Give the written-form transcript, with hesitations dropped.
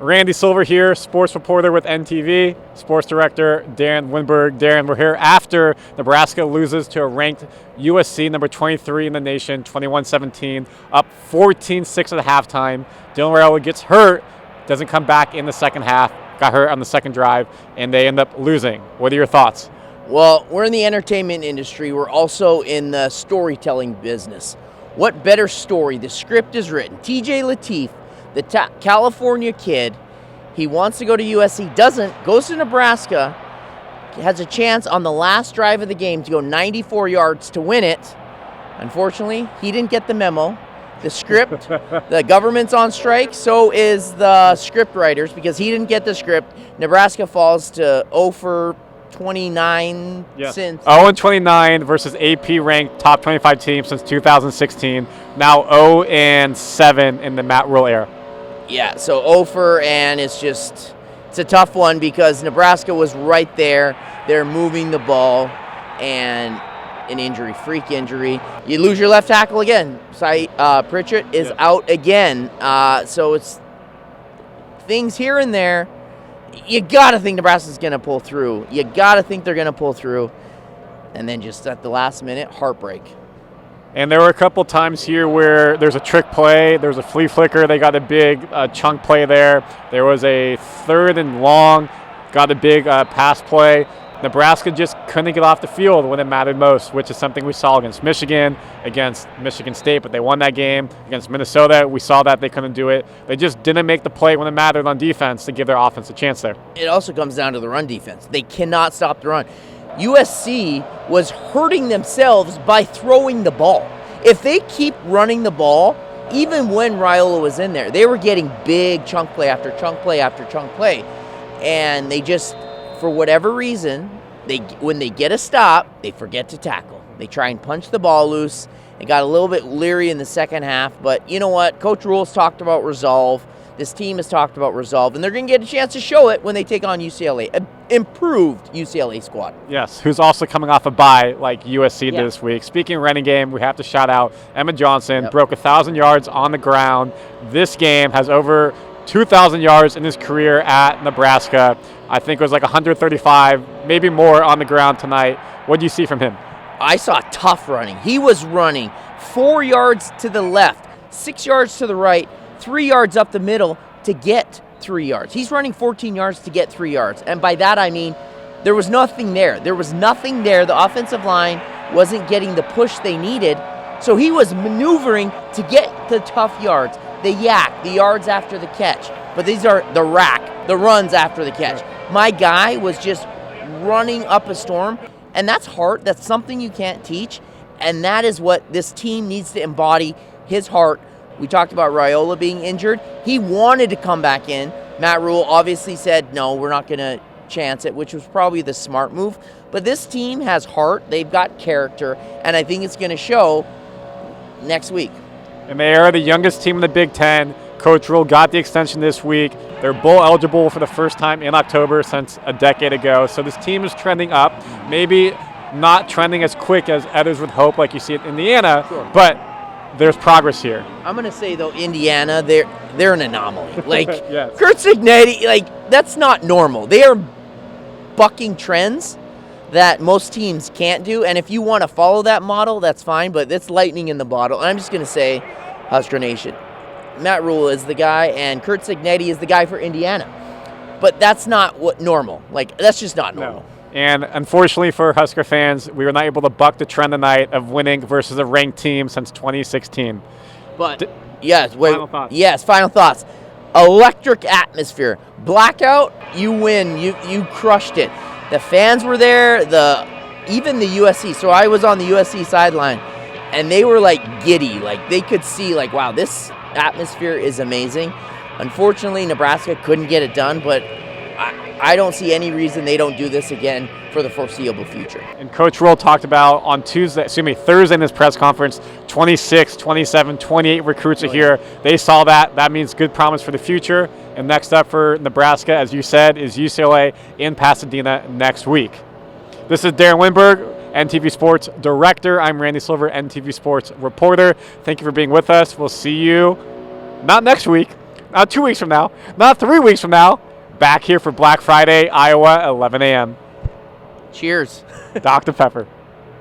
Randy Silver here, sports reporter with NTV, sports director Darren Winberg. Darren, we're here after Nebraska loses to a ranked USC, number 23 in the nation, 21-17, up 14-6 at halftime. Dylan Raiola gets hurt, doesn't come back in the second half, got hurt on the second drive, and they end up losing. What are your thoughts? Well, we're in the entertainment industry. We're also in the storytelling business. What better story? The script is written. TJ Lateef, the California kid, he wants to go to USC, doesn't, goes to Nebraska, has a chance on the last drive of the game to go 94 yards to win it. Unfortunately, he didn't get the memo. The script, the government's on strike, so is the script writers, because he didn't get the script. Nebraska falls to 0 for 29 since 0-29 versus AP ranked top 25 team since 2016. Now 0-7 in the Matt Rule era. Yeah, so 0 for, and it's a tough one because Nebraska was right there. They're moving the ball, and an injury, freak injury. You lose your left tackle again. Pritchett is out again. So it's things here and there. You got to think Nebraska's going to pull through. You got to think they're going to pull through. And then just at the last minute, heartbreak. And there were a couple times here where there's a trick play, there's a flea flicker, they got a big chunk play there. There was a 3rd and long, got a big pass play. Nebraska just couldn't get off the field when it mattered most, which is something we saw against Michigan, against Michigan State, but they won that game. Against Minnesota, we saw that they couldn't do it. They just didn't make the play when it mattered on defense to give their offense a chance there. It also comes down to the run defense. They cannot stop the run. USC was hurting themselves by throwing the ball. If they keep running the ball, even when Raiola was in there, they were getting big chunk play after chunk play after chunk play. And they just, for whatever reason, when they get a stop, they forget to tackle. They try and punch the ball loose. They got a little bit leery in the second half. But you know what? Coach Rule's talked about resolve. This team has talked about resolve, and they're going to get a chance to show it when they take on UCLA, an improved UCLA squad. Yes, who's also coming off a bye like USC this week. Speaking of running game, we have to shout out Emmett Johnson, broke 1,000 yards on the ground. This game has over 2,000 yards in his career at Nebraska. I think it was like 135, maybe more on the ground tonight. What do you see from him? I saw tough running. He was running 4 yards to the left, 6 yards to the right, 3 yards up the middle to get 3 yards. He's running 14 yards to get 3 yards. And by that, I mean, there was nothing there. There was nothing there. The offensive line wasn't getting the push they needed. So he was maneuvering to get the tough yards, the yak, the yards after the catch. But these are the rack, the runs after the catch. My guy was just running up a storm. And that's heart. That's something you can't teach. And that is what this team needs to embody, his heart. We talked about Raiola being injured. He wanted to come back in. Matt Rule obviously said, no, we're not going to chance it, which was probably the smart move. But this team has heart. They've got character. And I think it's going to show next week. And they are the youngest team in the Big Ten. Coach Rule got the extension this week. They're bowl eligible for the first time in October since a decade ago. So this team is trending up. Maybe not trending as quick as others would hope, like you see at Indiana, but there's progress here. I'm going to say, though, Indiana, they're an anomaly. Like, yes. Kurt Cignetti, like, that's not normal. They are bucking trends that most teams can't do. And if you want to follow that model, that's fine, but it's lightning in the bottle. And I'm just going to say, Husker Nation, Matt Rule is the guy, and Kurt Cignetti is the guy for Indiana. But that's not what normal. Like, that's just not normal. No. And unfortunately for Husker fans, we were not able to buck the trend tonight of winning versus a ranked team since 2016. But, final thoughts. Electric atmosphere. Blackout, you win. You crushed it. The fans were there, even the USC. So I was on the USC sideline, and they were, like, giddy. Like, they could see, like, wow, this atmosphere is amazing. Unfortunately, Nebraska couldn't get it done, but I don't see any reason they don't do this again for the foreseeable future. And Coach Rule talked about on Thursday in his press conference, 26, 27, 28 recruits are here. They saw that. That means good promise for the future. And next up for Nebraska, as you said, is UCLA in Pasadena next week. This is Darren Winberg, NTV Sports Director. I'm Randy Silver, NTV Sports Reporter. Thank you for being with us. We'll see you, not next week, not 2 weeks from now, not 3 weeks from now. Back here for Black Friday, Iowa, 11 a.m. Cheers. Dr. Pepper.